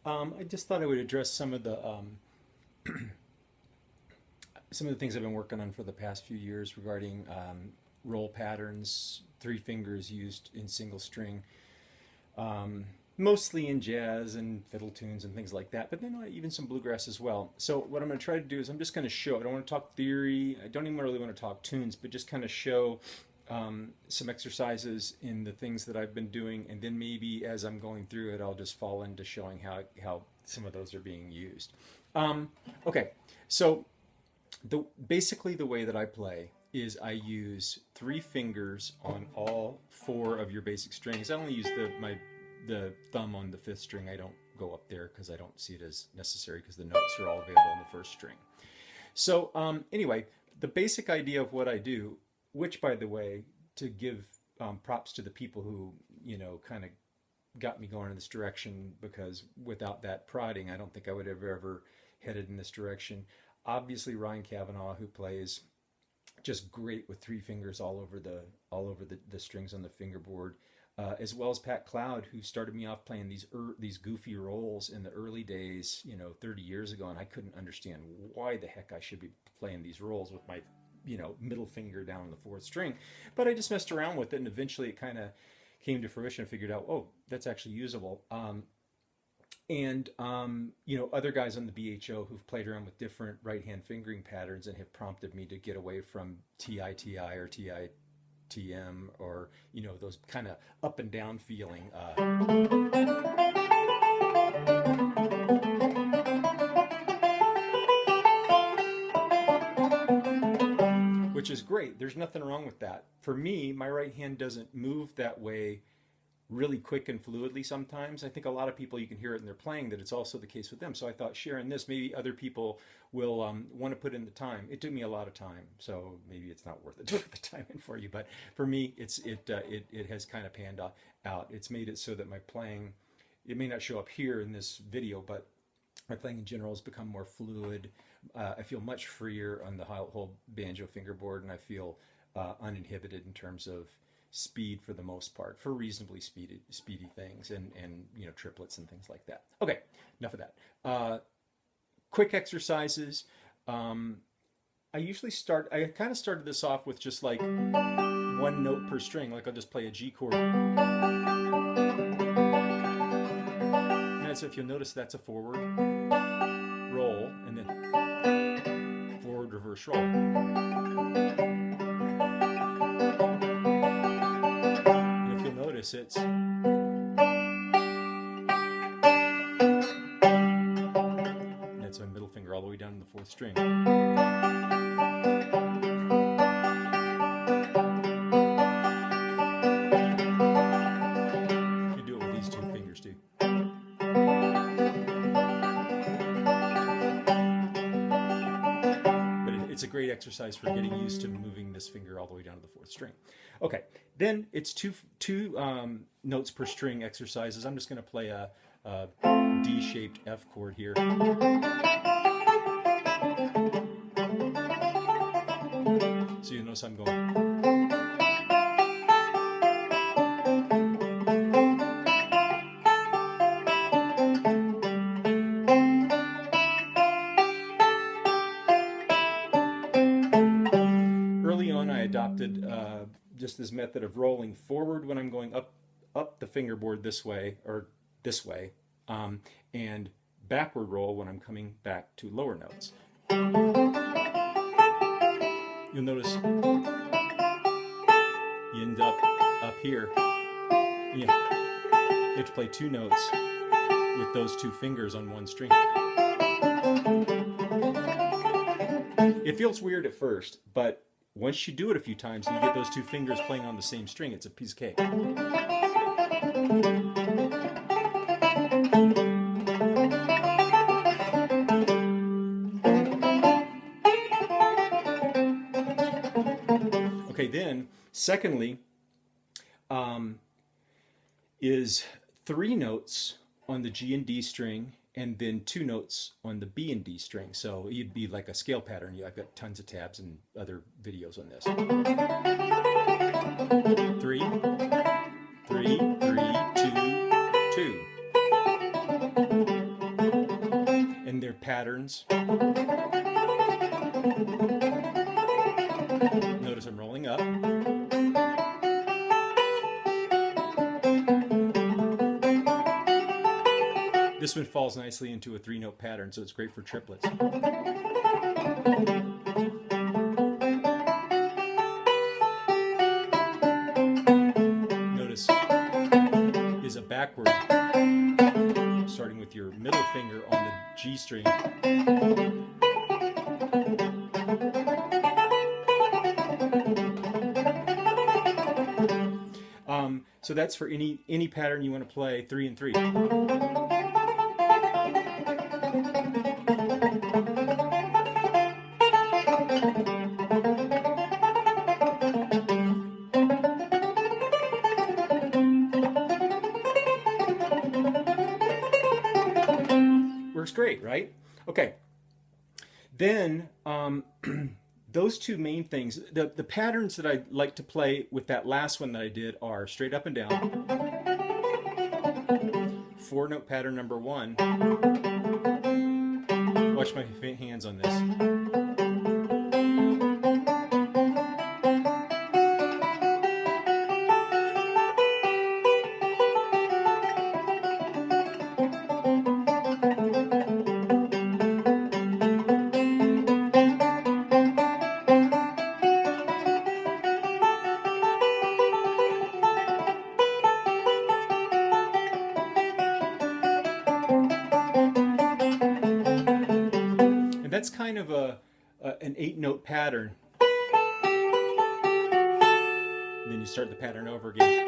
I just thought I would address some of the things I've been working on for the past few years regarding roll patterns, three fingers used in single string, mostly in jazz and fiddle tunes and things like that, but then even some bluegrass as well. So what I'm going to try to do is I'm just going to show. I don't want to talk theory. I don't even really want to talk tunes, but just kind of show some exercises in the things that I've been doing, and then maybe as I'm going through it, I'll just fall into showing how some of those are being used. Okay, so basically the way that I play is I use three fingers on all four of your basic strings. I only use the thumb on the fifth string. I don't go up there because I don't see it as necessary because the notes are all available on the first string. So anyway, the basic idea of what I do, which by the way, to give props to the people who, kind of got me going in this direction, because without that prodding, I don't think I would have ever headed in this direction. Obviously, Ryan Cavanaugh, who plays just great with three fingers all over the strings on the fingerboard, as well as Pat Cloud, who started me off playing these goofy rolls in the early days, 30 years ago, and I couldn't understand why the heck I should be playing these rolls with my middle finger down on the fourth string. But I just messed around with it, and eventually it kind of came to fruition and figured out, oh, that's actually usable. Other guys on the BHO who've played around with different right-hand fingering patterns and have prompted me to get away from TI-TI or TI-TM or, those kind of up and down feeling. Which is great. There's nothing wrong with that. For me, my right hand doesn't move that way really quick and fluidly sometimes. I think a lot of people, you can hear it in their playing, that it's also the case with them. So I thought sharing this, maybe other people will want to put in the time. It took me a lot of time, so maybe it's not worth it to put the time in for you. But for me, it has kind of panned out. It's made it so that my playing, it may not show up here in this video, but my playing in general has become more fluid. I feel much freer on the whole banjo fingerboard, and I feel uninhibited in terms of speed for the most part, for reasonably speedy things, and triplets and things like that. Okay, enough of that. Quick exercises. I kind of started this off with just like one note per string. Like I'll just play a G chord. And so if you'll notice, that's a forward roll, and then forward reverse roll. And if you'll notice, it's that's my middle finger all the way down to the fourth string. You do it with these two fingers too. It's a great exercise for getting used to moving this finger all the way down to the fourth string. Okay, then it's two notes per string exercises. I'm just going to play a D-shaped F chord here. So you notice I'm going. Early on, I adopted just this method of rolling forward when I'm going up the fingerboard this way, and backward roll when I'm coming back to lower notes. You'll notice you end up here. You have to play two notes with those two fingers on one string. It feels weird at first, but once you do it a few times and you get those two fingers playing on the same string, it's a piece of cake. Okay, then, secondly, is three notes on the G and D string, and then two notes on the B and D string. So it'd be like a scale pattern. I've got tons of tabs and other videos on this. 3, 3, 3, 2, 2. patterns. Notice I'm rolling up. This one falls nicely into a 3-note pattern, so it's great for triplets. Notice is a backward, starting with your middle finger on the G string. So that's for any pattern you want to play 3 and 3. Works great, right? Okay. Then those two main things, the patterns that I like to play with that last one that I did are straight up and down, 4-note pattern number 1. Watch my hands on this. That's kind of an 8-note pattern. And then you start the pattern over again.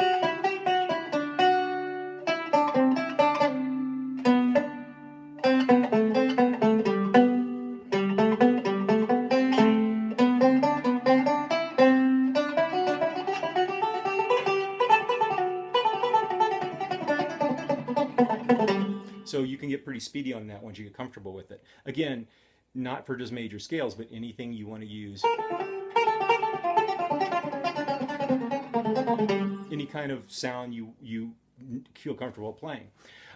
So you can get pretty speedy on that once you get comfortable with it. Again, not for just major scales, but anything you want to use. Any kind of sound you feel comfortable playing.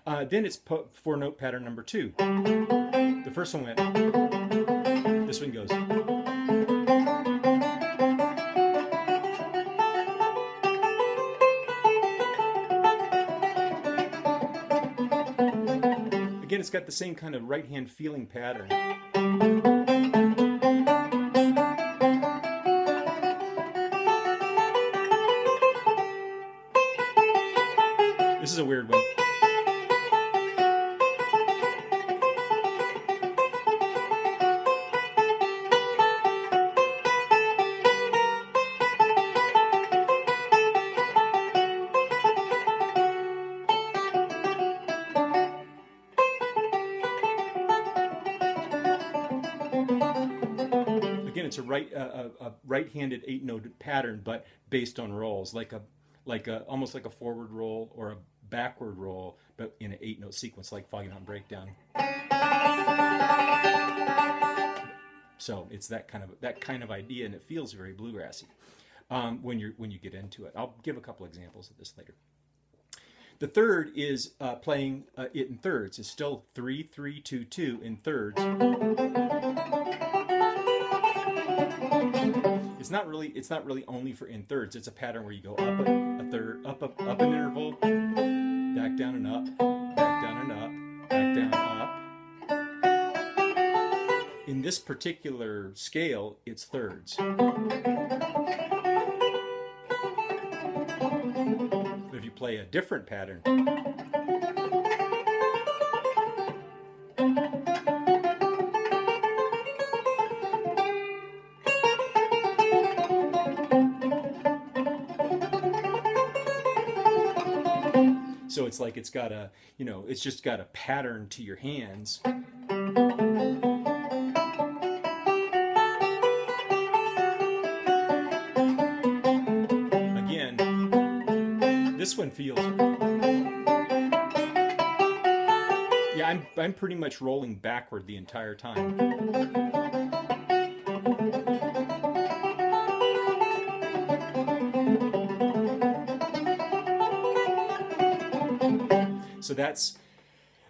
Then it's 4-note pattern number 2. The first one went, this one goes. Again, it's got the same kind of right-hand feeling pattern. This is a weird one. It's a right-handed 8-note pattern, but based on rolls, almost like a forward roll or a backward roll, but in an 8-note sequence, like Foggy Mountain Breakdown. So it's that kind of idea, and it feels very bluegrassy when you get into it. I'll give a couple examples of this later. The third is playing it in thirds. It's still 3-3-2-2 in thirds. It's not really only for in thirds. It's a pattern where you go up a third, up an interval, back down and up, back down and up, back down and up. In this particular scale, it's thirds. But if you play a different pattern, so it's like it's got a, it's just got a pattern to your hands. Again, this one feels, yeah, I'm pretty much rolling backward the entire time. So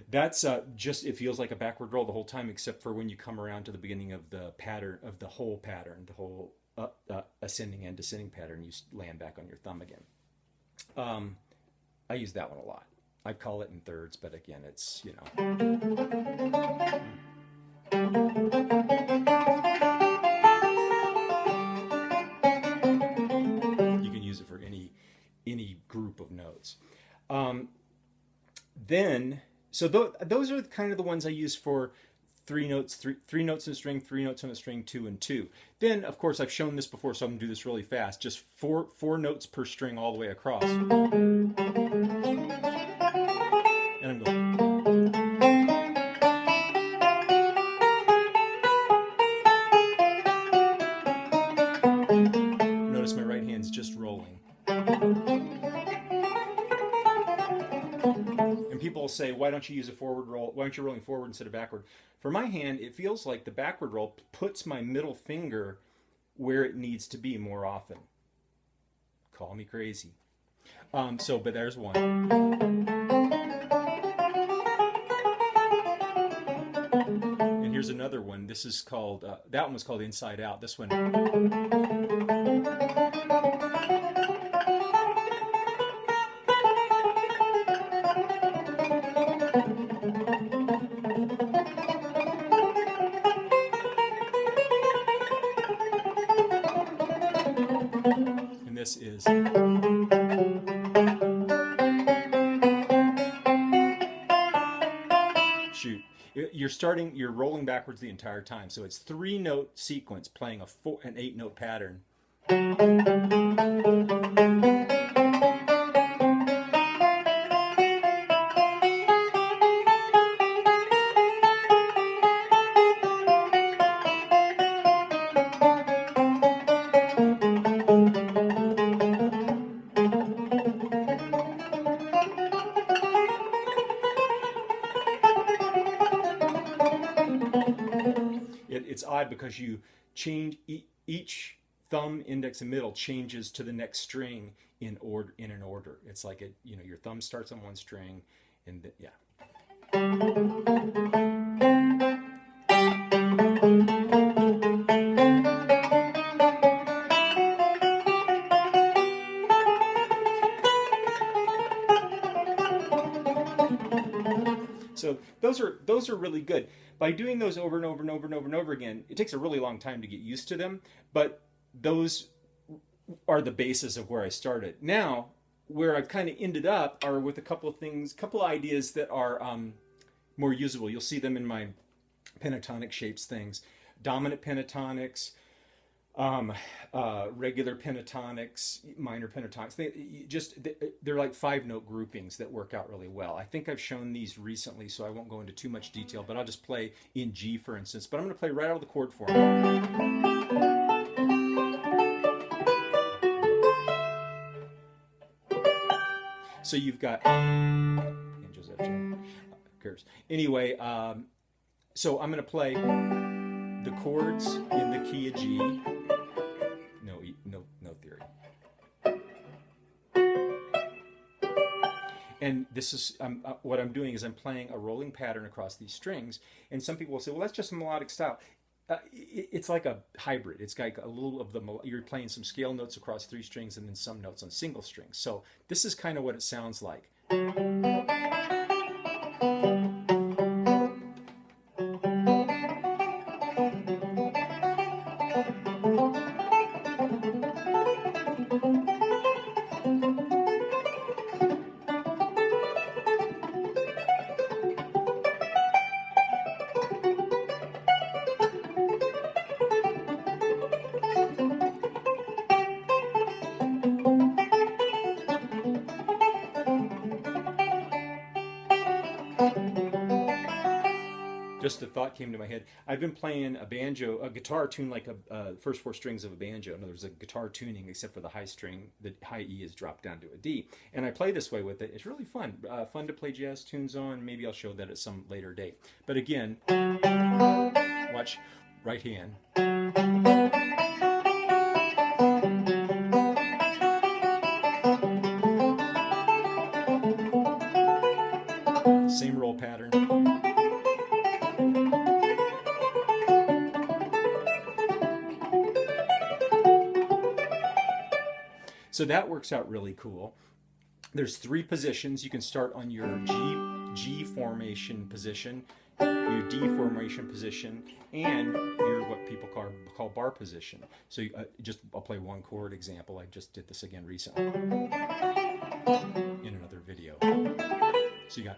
That's just, it feels like a backward roll the whole time, except for when you come around to the beginning of the pattern, of the whole pattern, the whole ascending and descending pattern, you land back on your thumb again. I use that one a lot. I call it in thirds, but again, it's, you know. You can use it for any group of notes. So those are kind of the ones I use for three notes in a string, 3 notes on a string, 2 and 2. Then, of course, I've shown this before, so I'm going to do this really fast. Just four notes per string all the way across. And I'm going. Notice my right hand's just rolling. And people will say, why don't you use a forward roll? Why aren't you rolling forward instead of backward? For my hand, it feels like the backward roll puts my middle finger where it needs to be more often. Call me crazy. But there's one. And here's another one. This is called, that one was called Inside Out. This one. This is shoot. You're rolling backwards the entire time. So it's 3-note sequence playing an 8-note pattern. It's odd because you change each thumb, index, and middle changes to the next string in an order. It's like your thumb starts on one string, and yeah. So those are really good. By doing those over and over and over and over and over again, it takes a really long time to get used to them, but those are the basis of where I started. Now, where I've kind of ended up are with a couple of ideas that are more usable. You'll see them in my pentatonic shapes things. Dominant pentatonics, regular pentatonics, minor pentatonics. They're like 5-note groupings that work out really well. I think I've shown these recently, so I won't go into too much detail, but I'll just play in G, for instance. But I'm going to play right out of the chord form. So you've got Pearce. Anyway, so I'm going to play the chords in the key of G. No theory. And this is what I'm doing is I'm playing a rolling pattern across these strings. And some people will say, well, that's just a melodic style. It's like a hybrid. It's like a little of you're playing some scale notes across 3 strings and then some notes on single strings. So this is kind of what it sounds like. Just a thought came to my head. I've been playing a guitar tuned like a first 4 strings of a banjo. In other words, a guitar tuning, except for the high string, the high E is dropped down to a D. And I play this way with it. It's really fun. Fun to play jazz tunes on. Maybe I'll show that at some later date. But again, watch right hand. Same roll pattern. So that works out really cool. There's 3 positions. You can start on your G formation position, your D formation position, and your what people call bar position. So I'll play one chord example. I just did this again recently in another video. So you got.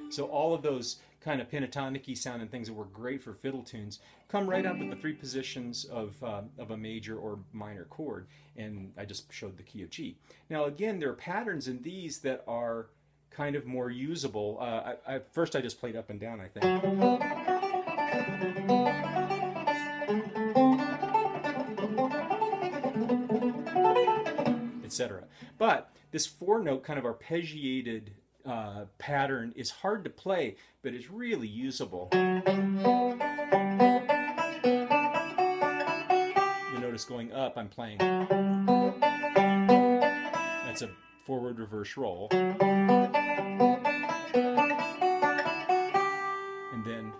So all of those kind of pentatonic-y sounding things that were great for fiddle tunes come right up with the 3 positions of a major or minor chord, and I just showed the key of G. Now again, there are patterns in these that are kind of more usable. First I just played up and down, I think. Etc. But this 4-note kind of arpeggiated pattern is hard to play, but it's really usable. You notice going up, I'm playing. That's a forward reverse roll. And then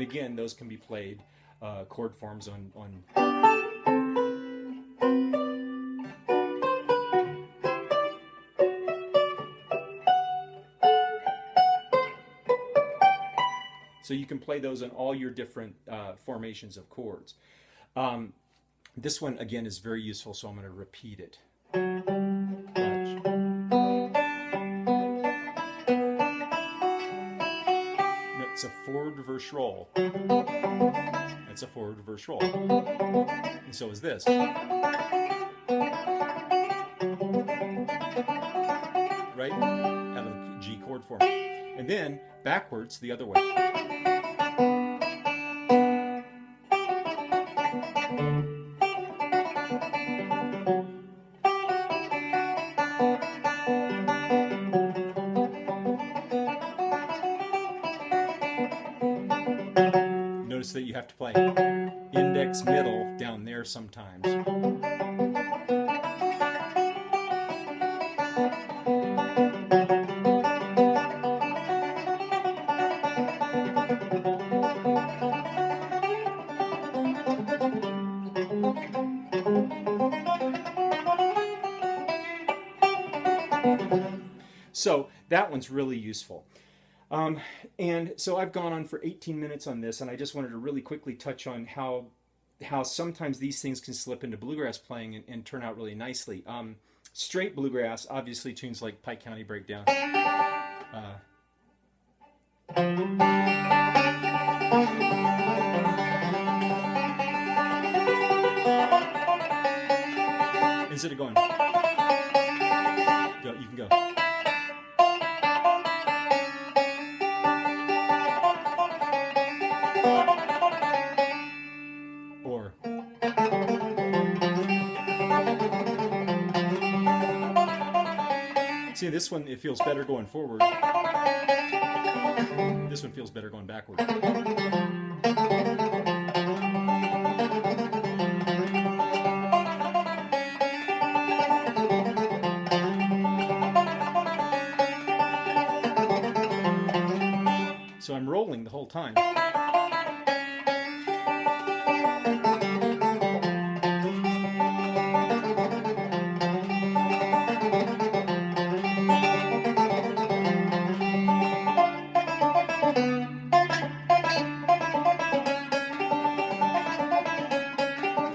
again, those can be played chord forms on. So you can play those on all your different formations of chords. This one, again, is very useful, so I'm going to repeat it. Watch. It's a forward reverse roll. That's a forward reverse roll. And so is this. Right? Out of the G chord form. And then backwards the other way. Notice that you have to play index middle down there sometimes. So that one's really useful. And so I've gone on for 18 minutes on this, and I just wanted to really quickly touch on how sometimes these things can slip into bluegrass playing and turn out really nicely. Straight bluegrass, obviously tunes like Pike County Breakdown. Instead of going, you can go. Or see, this one, it feels better going forward. This one feels better going backward. So I'm rolling the whole time.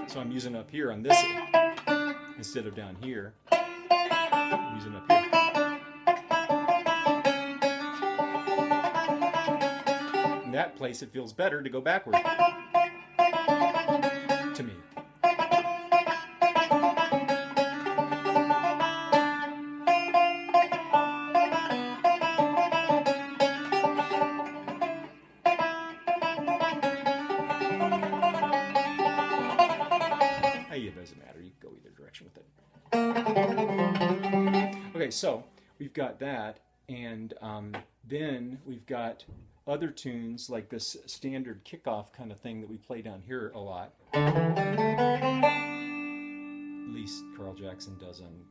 So I'm using up here on this instead of down here. I'm using up here. In that place, it feels better to go backward. so we've got that, and then we've got other tunes like this standard kickoff kind of thing that we play down here a lot. At least Carl Jackson does on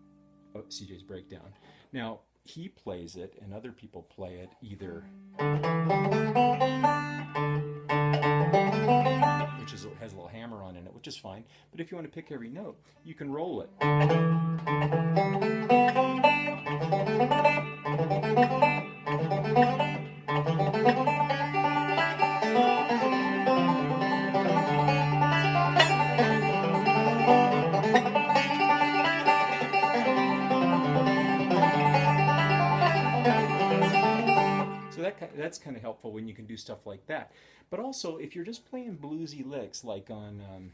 CJ's Breakdown. Now, he plays it, and other people play it either, which has a little hammer on in it, which is fine. But if you want to pick every note, you can roll it. That's kind of helpful when you can do stuff like that. But also, if you're just playing bluesy licks, like on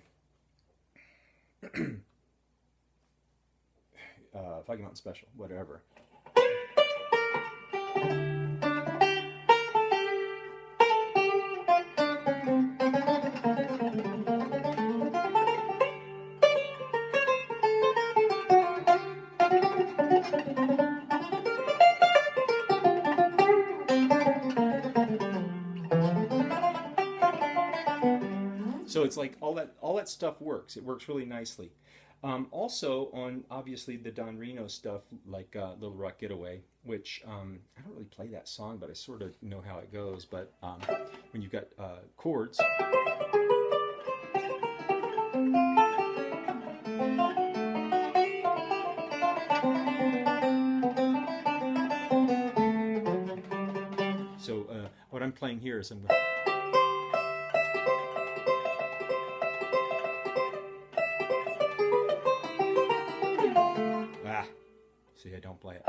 Foggy Mountain Special, whatever. So it's like all that stuff works. It works really nicely. Also on obviously the Don Reno stuff, like Little Rock Getaway, which I don't really play that song, but I sort of know how it goes. But when you've got chords. So what I'm playing here is see, I don't play it.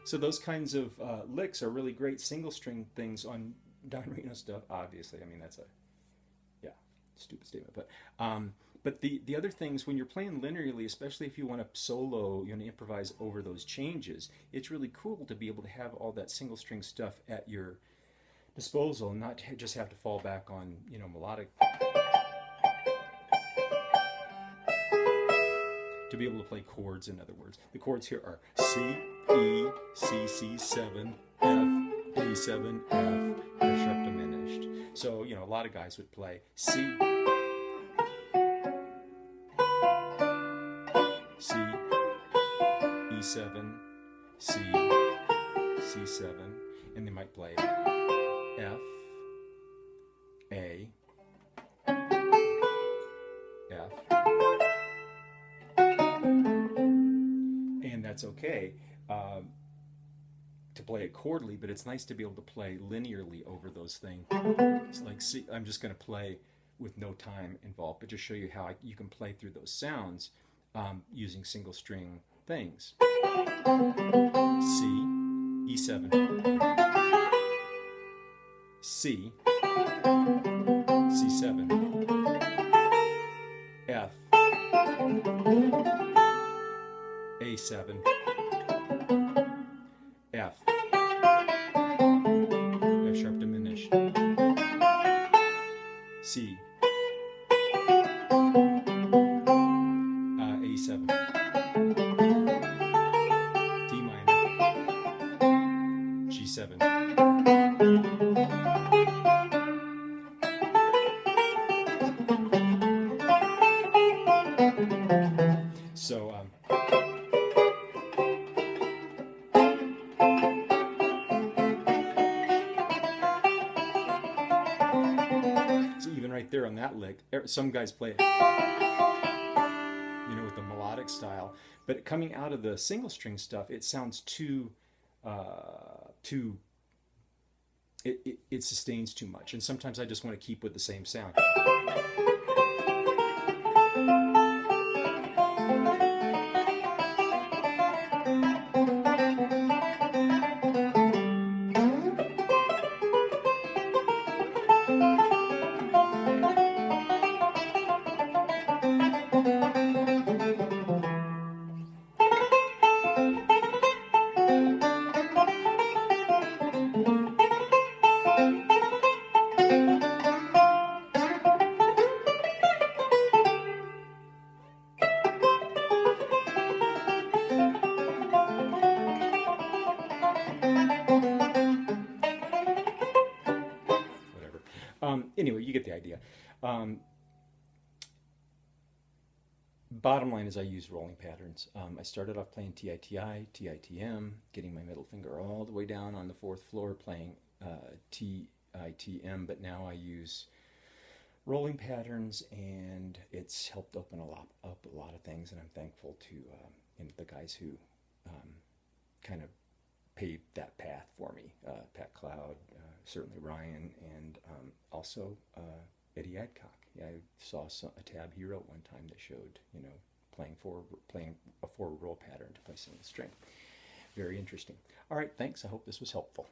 So those kinds of licks are really great single string things on Don Reno stuff. Obviously, I mean that's a stupid statement, but the other things when you're playing linearly, especially if you want to solo, you want to improvise over those changes, it's really cool to be able to have all that single string stuff at your disposal and not just have to fall back on melodic. To be able to play chords, in other words. The chords here are C, E, C, C7, F, A7, F, F sharp diminished. So, a lot of guys would play C, C, E7, C, C7, and they might play F, A, F, and that's okay to play it chordally, but it's nice to be able to play linearly over those things. It's like, see, I'm just going to play with no time involved, but just show you how you can play through those sounds using single string things. C, E7, C, C7, F, A7, F, F sharp diminished, C, A7, D minor, G7. So even right there on that lick, some guys play it, with the melodic style, but coming out of the single string stuff, it sounds it sustains too much, and sometimes I just want to keep with the same sound. anyway, you get the idea. Um, Bottom line is I use rolling patterns. I started off playing TITI, TITM, getting my middle finger all the way down on the fourth floor playing TITM, but now I use rolling patterns, and it's helped open up a lot of things, and I'm thankful to the guys who kind of paved that path for me. Pat Cloud, certainly Ryan, and also Eddie Adcock. Yeah, I saw a tab he wrote one time that showed, playing a four roll pattern to play single string. Very interesting. All right, thanks. I hope this was helpful.